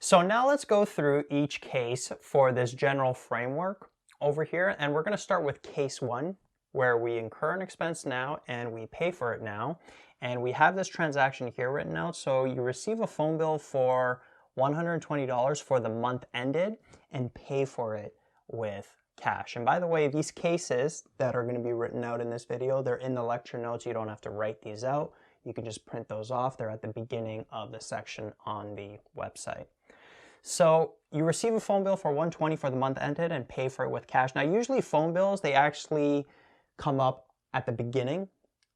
So now let's go through each case for this general framework over here, and we're going to start with case 1, where we incur an expense now and we pay for it now. And we have this transaction here written out. So you receive a phone bill for $120 for the month ended and pay for it with cash. And by the way, these cases that are going to be written out in this video, they're in the lecture notes. You don't have to write these out. You can just print those off. They're at the beginning of the section on the website. So you receive a phone bill for $120 for the month ended and pay for it with cash. Now, usually phone bills, they actually come up at the beginning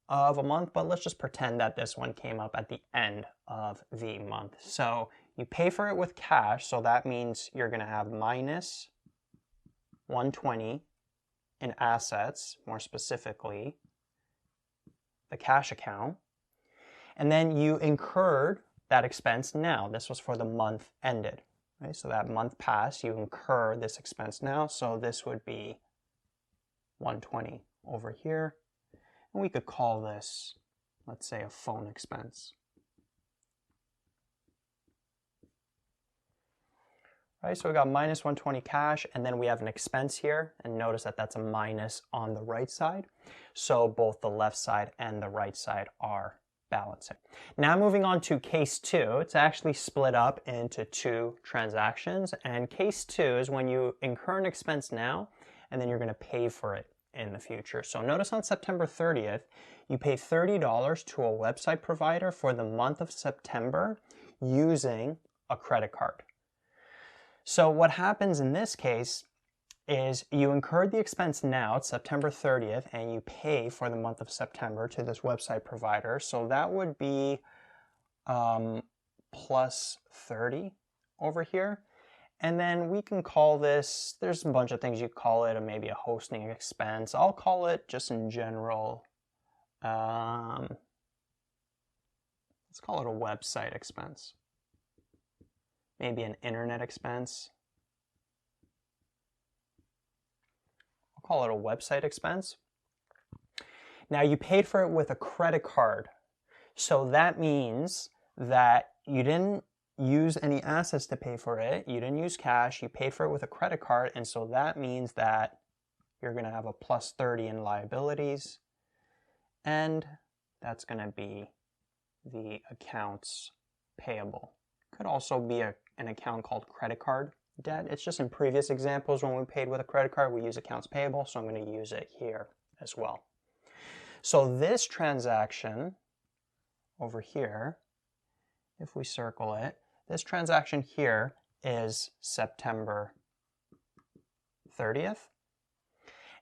of a month, but let's just pretend that this one came up at the end of the month. So you pay for it with cash, so that means you're going to have minus $120 in assets, more specifically the cash account, and then you incurred that expense now. This was for the month ended, right? So that month passed, you incur this expense now, so this would be $120 over here. And we could call this, let's say, a phone expense. Right, so we got minus $120 cash, and then we have an expense here, and notice that that's a minus on the right side. So both the left side and the right side are balancing. Now moving on to case 2, it's actually split up into 2 transactions, and case 2 is when you incur an expense now, and then you're going to pay for it in the future. So notice on September 30th, you pay $30 to a website provider for the month of September using a credit card. So what happens in this case is you incurred the expense now, it's September 30th, and you pay for the month of September to this website provider. So that would be plus 30 over here. And then we can call this, there's a bunch of things you call it, or maybe a hosting expense. I'll call it just in general, let's call it a website expense. Maybe an internet expense. I'll call it a website expense. Now you paid for it with a credit card. So that means that you didn't use any assets to pay for it. You didn't use cash. You paid for it with a credit card. And so that means that you're going to have a plus 30 in liabilities. And that's going to be the accounts payable. Could also be an account called credit card debt. It's just in previous examples when we paid with a credit card, we use accounts payable. So I'm going to use it here as well. So this transaction over here, if we circle it, this transaction here is September 30th.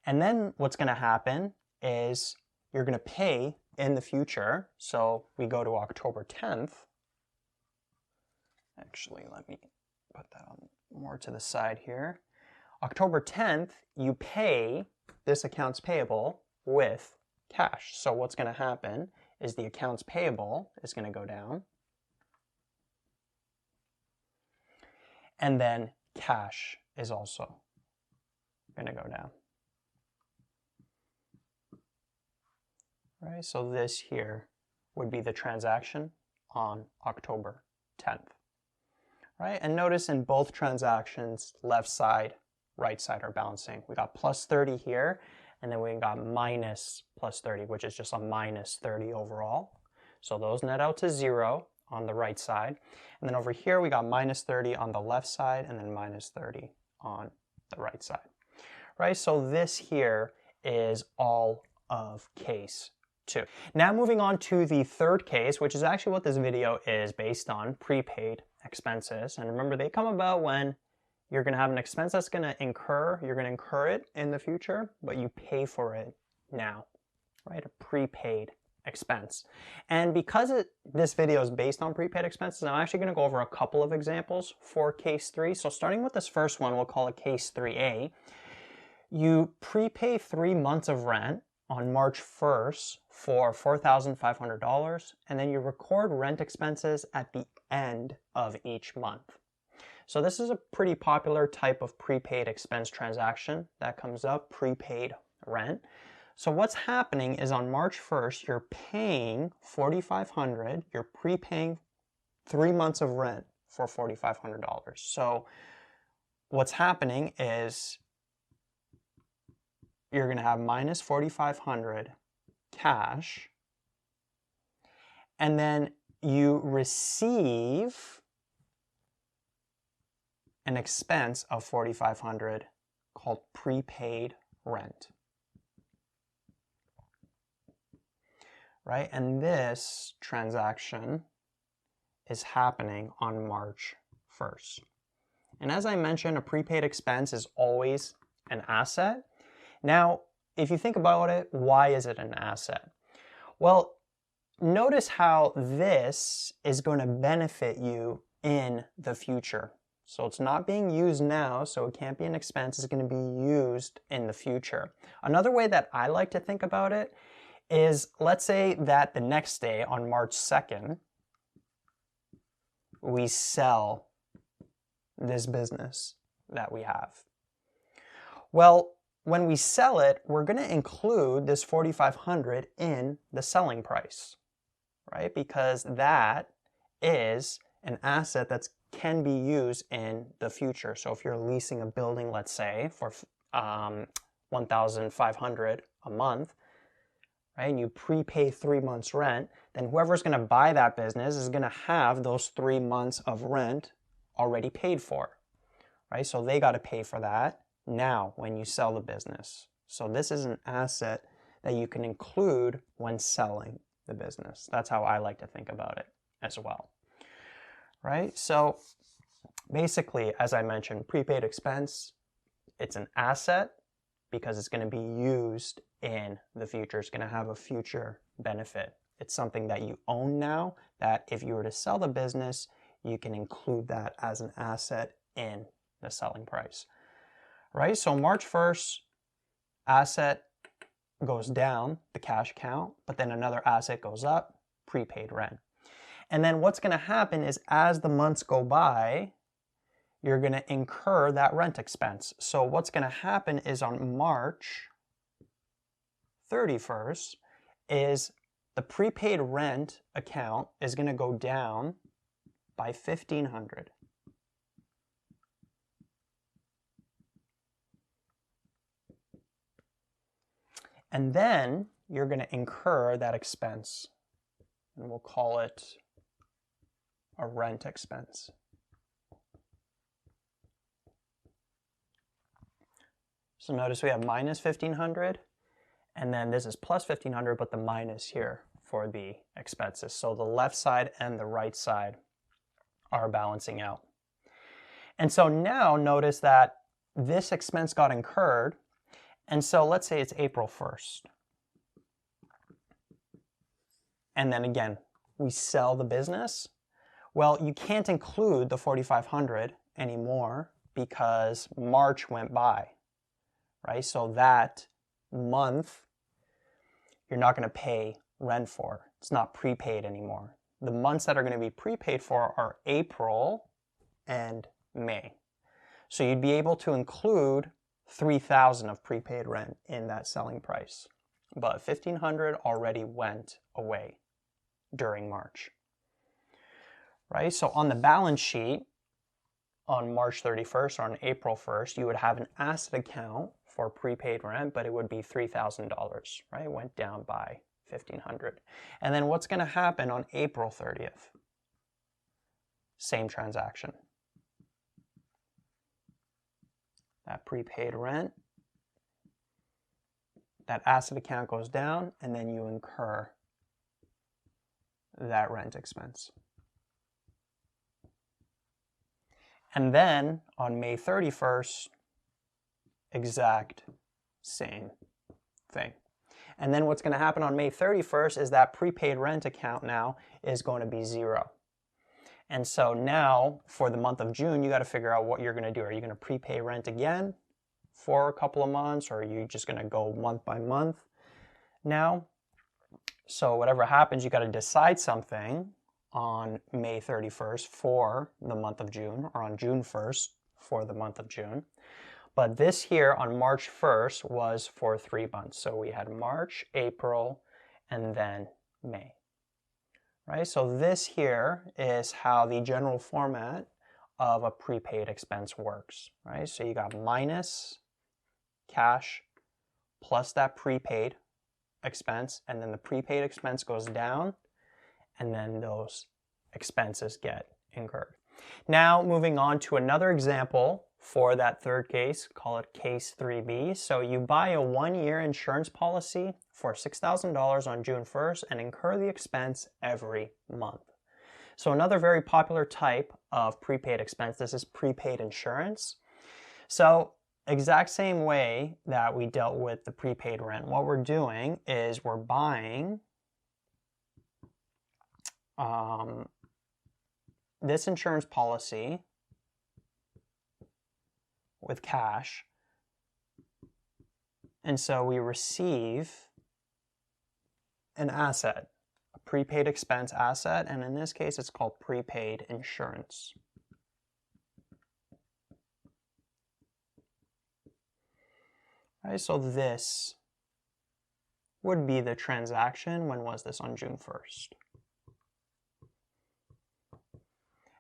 And then what's going to happen is you're going to pay in the future. So we go to October 10th. Actually, let me put that on more to the side here. October 10th, you pay this accounts payable with cash. So what's going to happen is the accounts payable is going to go down. And then cash is also going to go down. Right, so this here would be the transaction on October 10th. Right, and notice in both transactions, left side, right side are balancing. We got plus 30 here, and then we got minus plus 30, which is just a minus 30 overall. So those net out to 0 on the right side. And then over here, we got minus 30 on the left side, and then minus 30 on the right side. Right, so this here is all of case 2. Now moving on to the third case, which is actually what this video is based on, prepaid expenses. And remember, they come about when you're going to have an expense that's going to incur, you're going to incur it in the future, but you pay for it now, right? A prepaid expense. And because this video is based on prepaid expenses, I'm actually going to go over a couple of examples for case 3. So starting with this first one, we'll call it case 3A. You prepay 3 months of rent on March 1st for $4,500, and then you record rent expenses at the end of each month. So this is a pretty popular type of prepaid expense transaction that comes up, prepaid rent. So what's happening is on March 1st, you're paying $4,500, you're prepaying 3 months of rent for $4,500. So what's happening is you're going to have minus $4,500 cash, and then you receive an expense of $4,500 called prepaid rent. Right? And this transaction is happening on March 1st. And as I mentioned, a prepaid expense is always an asset. Now, if you think about it, why is it an asset? Well, notice how this is going to benefit you in the future. So it's not being used now, so it can't be an expense. It's going to be used in the future. Another way that I like to think about it is, let's say that the next day on March 2nd, we sell this business that we have. Well, when we sell it, we're going to include this $4,500 in the selling price, right? Because that is an asset that can be used in the future. So if you're leasing a building, let's say, for $1,500 a month, right, and you prepay 3 months rent, then whoever's going to buy that business is going to have those 3 months of rent already paid for, right? So they got to pay for that now when you sell the business. So this is an asset that you can include when selling the business. That's how I like to think about it as well, right? So basically, as I mentioned, prepaid expense, it's an asset because it's going to be used in the future. It's going to have a future benefit. It's something that you own now, that if you were to sell the business, you can include that as an asset in the selling price, right? So March 1st, asset goes down, the cash count, but then another asset goes up, prepaid rent. And then what's going to happen is as the months go by, you're going to incur that rent expense. So what's going to happen is on March 31st is the prepaid rent account is going to go down by $1,500. And then you're going to incur that expense, and we'll call it a rent expense. So notice we have minus $1,500, and then this is plus $1,500, but the minus here for the expenses. So the left side and the right side are balancing out. And so now notice that this expense got incurred, and so let's say it's April 1st. And then again, we sell the business. Well, you can't include the $4,500 anymore because March went by, right? So that month, you're not going to pay rent for. It's not prepaid anymore. The months that are going to be prepaid for are April and May. So you'd be able to include $3,000 of prepaid rent in that selling price. But $1,500 already went away during March, right? So on the balance sheet on March 31st or on April 1st, you would have an asset account for prepaid rent, but it would be $3,000, right? It went down by $1,500. And then what's going to happen on April 30th? Same transaction. That prepaid rent, that asset account goes down, and then you incur that rent expense. And then on May 31st, exact same thing. And then what's going to happen on May 31st is that prepaid rent account now is going to be zero. And so now for the month of June, you got to figure out what you're going to do. Are you going to prepay rent again for a couple of months, or are you just going to go month by month now? So whatever happens, you got to decide something on May 31st for the month of June, or on June 1st for the month of June. But this here on March 1st was for 3 months. So we had March, April, and then May, right? So this here is how the general format of a prepaid expense works, right? So you got minus cash plus that prepaid expense, and then the prepaid expense goes down, and then those expenses get incurred. Now moving on to another example for that third case, call it case 3B. So you buy a 1-year insurance policy for $6,000 on June 1st and incur the expense every month. So another very popular type of prepaid expense, this is prepaid insurance. So exact same way that we dealt with the prepaid rent, what we're doing is we're buying this insurance policy with cash, and so we receive an asset, a prepaid expense asset, and in this case it's called prepaid insurance. Right, so this would be the transaction. When was this? On June 1st.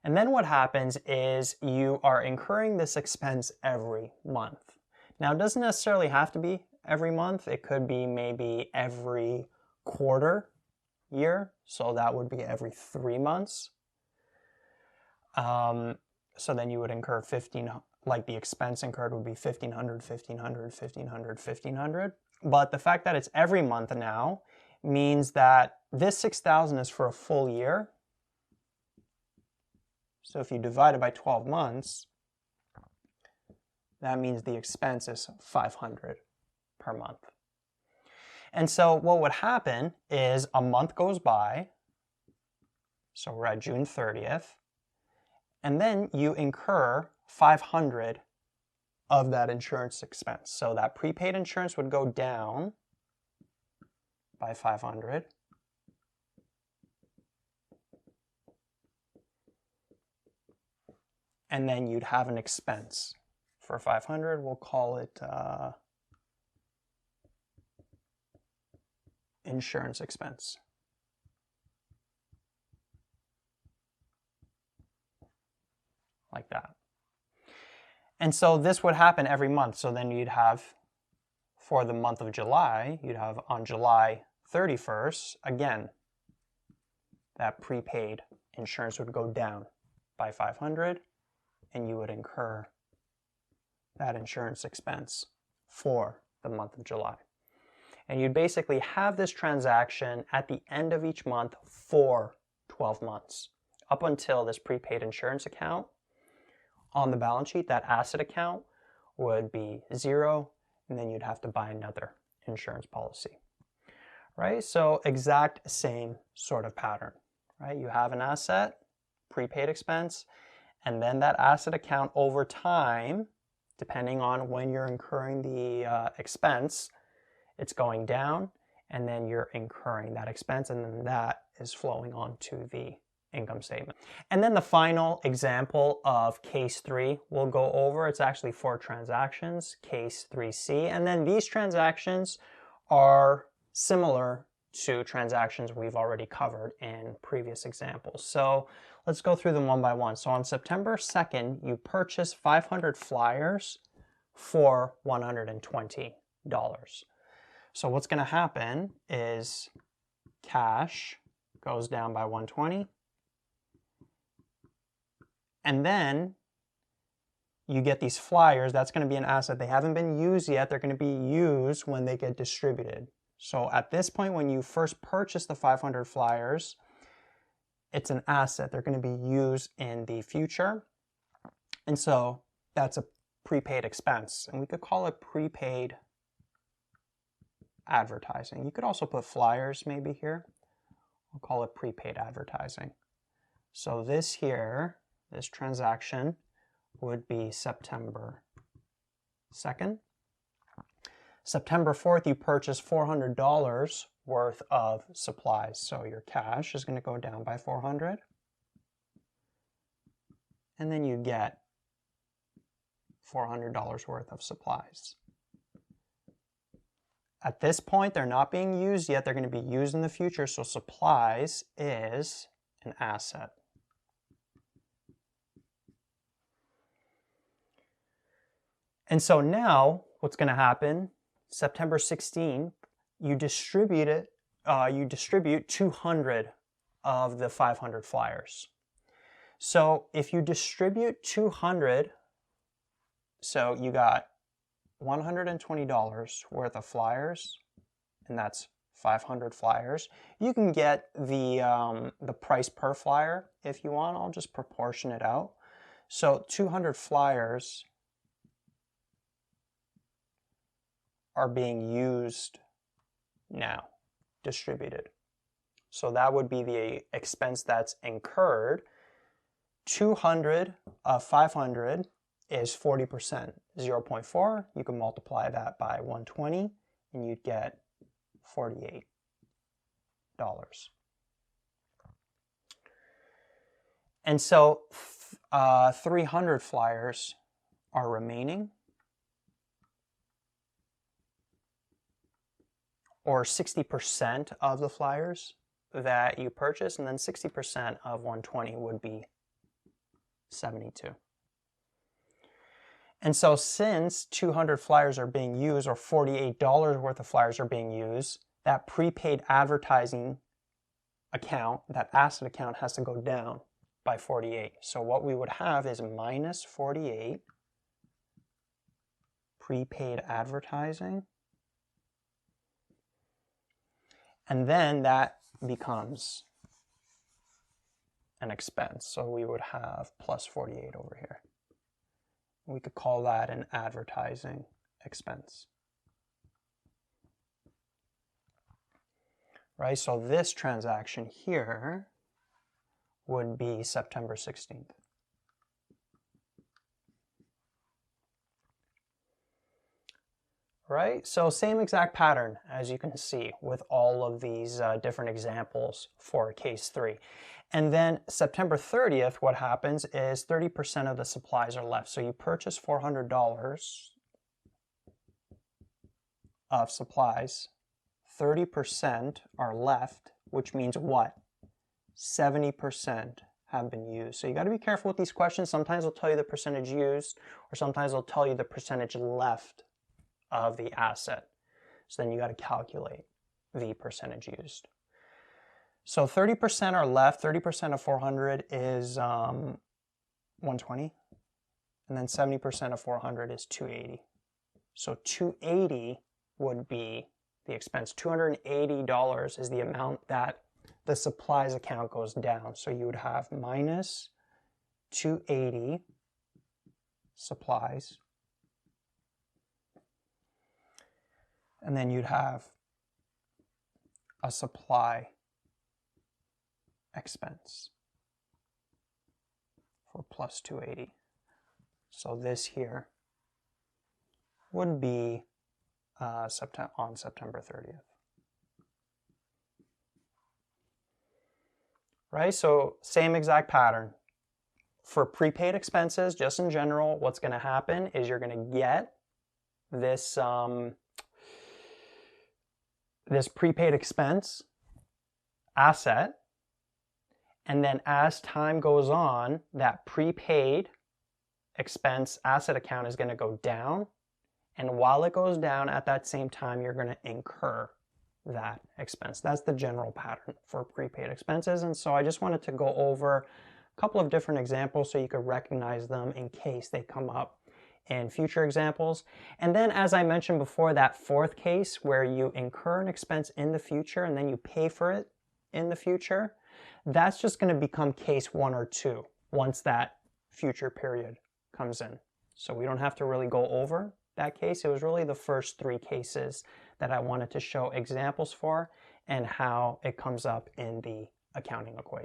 And then what happens is you are incurring this expense every month. Now, it doesn't necessarily have to be every month. It could be maybe every quarter year. So that would be every 3 months. So then you would incur like the expense incurred would be $1,500, $1,500, $1,500, $1,500. But the fact that it's every month now means that this $6,000 is for a full year. So if you divide it by 12 months, that means the expense is $500 per month. And so what would happen is a month goes by, so we're at June 30th, and then you incur $500 of that insurance expense. So that prepaid insurance would go down by $500. And then you'd have an expense for $500. We'll call it insurance expense. Like that. And so this would happen every month. So then you'd have, for the month of July, you'd have on July 31st, again, that prepaid insurance would go down by $500, and you would incur that insurance expense for the month of July. And you'd basically have this transaction at the end of each month for 12 months, up until this prepaid insurance account on the balance sheet, that asset account would be zero, and then you'd have to buy another insurance policy, right? So exact same sort of pattern, right? You have an asset, prepaid expense, and then that asset account over time, depending on when you're incurring the expense, it's going down, and then you're incurring that expense, and then that is flowing on to the income statement. And then the final example of case 3 we'll go over. It's actually 4 transactions, case 3C, and then these transactions are similar to transactions we've already covered in previous examples. So let's go through them one by one. So on September 2nd, you purchased 500 flyers for $120. So what's going to happen is cash goes down by $120, and then you get these flyers. That's going to be an asset. They haven't been used yet. They're going to be used when they get distributed. So at this point, when you first purchase the 500 flyers, it's an asset. They're going to be used in the future. And so that's a prepaid expense. And we could call it prepaid advertising. You could also put flyers maybe here. We'll call it prepaid advertising. So this here, this transaction would be September 2nd. September 4th, you purchase $400 worth of supplies. So your cash is going to go down by $400. And then you get $400 worth of supplies. At this point, they're not being used yet. They're going to be used in the future. So supplies is an asset. And so now what's going to happen, September 16th, you distribute 200 of the 500 flyers. So if you distribute 200, so you got $120 worth of flyers, and that's 500 flyers. You can get the price per flyer if you want. I'll just proportion it out. So 200 flyers are being used now, distributed. So that would be the expense that's incurred. 200 of 500 is 40%, 0.4. You can multiply that by 120 and you'd get $48. And so 300 flyers are remaining, or 60% of the flyers that you purchase, and then 60% of 120 would be 72. And so since 200 flyers are being used, or $48 worth of flyers are being used, that prepaid advertising account, that asset account, has to go down by 48. So what we would have is minus 48 prepaid advertising, and then that becomes an expense. So we would have plus 48 over here. We could call that an advertising expense. Right, so this transaction here would be September 16th. Right, so same exact pattern as you can see with all of these different examples for case 3. And then September 30th, what happens is 30% of the supplies are left. So you purchase $400 of supplies, 30% are left, which means what? 70% have been used. So you got to be careful with these questions. Sometimes they'll tell you the percentage used, or sometimes they'll tell you the percentage left of the asset. So then you got to calculate the percentage used. So 30% are left. 30% of 400 is 120. And then 70% of 400 is 280. So 280 would be the expense. $280 is the amount that the supplies account goes down. So you would have minus 280 supplies. And then you'd have a supply expense for plus 280. So this here would be on September 30th. Right, so same exact pattern. For prepaid expenses, just in general, what's going to happen is you're going to get this this prepaid expense asset, and then as time goes on, that prepaid expense asset account is going to go down, and while it goes down, at that same time you're going to incur that expense. That's the general pattern for prepaid expenses. And so I just wanted to go over a couple of different examples so you could recognize them in case they come up in future examples. And then, as I mentioned before, that fourth case where you incur an expense in the future and then you pay for it in the future, that's just going to become case 1 or 2 once that future period comes in. So we don't have to really go over that case. It was really the first 3 cases that I wanted to show examples for and how it comes up in the accounting equation.